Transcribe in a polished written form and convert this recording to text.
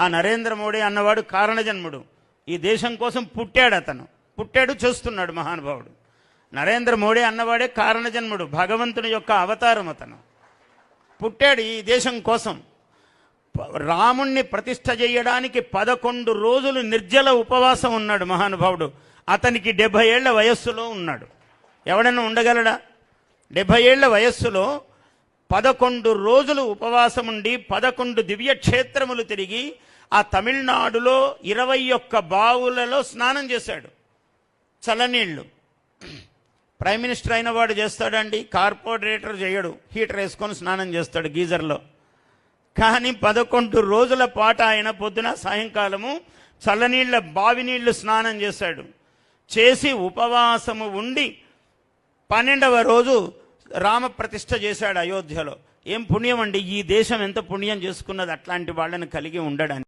ఆ నరేంద్ర మోడీ అన్నవాడు కారణజన్ముడు. ఈ దేశం కోసం పుట్టాడు, అతను పుట్టాడు, చేస్తున్నాడు మహానుభావుడు. నరేంద్ర మోడీ అన్నవాడే కారణజన్ముడు, భగవంతుని యొక్క అవతారం. అతను పుట్టాడు ఈ దేశం కోసం. రాముణ్ణి ప్రతిష్ఠ చేయడానికి 11 రోజులు నిర్జల ఉపవాసం ఉన్నాడు మహానుభావుడు. అతనికి 70 ఏళ్ల వయస్సులో ఉన్నాడు. ఎవడన్నా ఉండగలడా? 70 ఏళ్ల వయస్సులో 11 రోజులు ఉపవాసం ఉండి 11 దివ్యక్షేత్రములు తిరిగి ఆ తమిళనాడులో 21 బావులలో స్నానం చేశాడు. చల్లనీళ్ళు. ప్రైమ్ మినిస్టర్ అయిన వాడు చేస్తాడండి, కార్పొరేటర్ చేయడు. హీటర్ వేసుకొని స్నానం చేస్తాడు గీజర్లో. కానీ 11 రోజుల పాటు ఆయన పొద్దున సాయంకాలము చల్లనీళ్ళ బావి నీళ్లు స్నానం చేశాడు. చేసి ఉపవాసము ఉండి 12వ రోజు రామ ప్రతిష్ఠ చేశాడు అయోధ్యలో. ఏం పుణ్యం అండి! ఈ దేశం ఎంత పుణ్యం చేసుకున్నది అట్లాంటి వాళ్ళని కలిగి ఉండడానికి.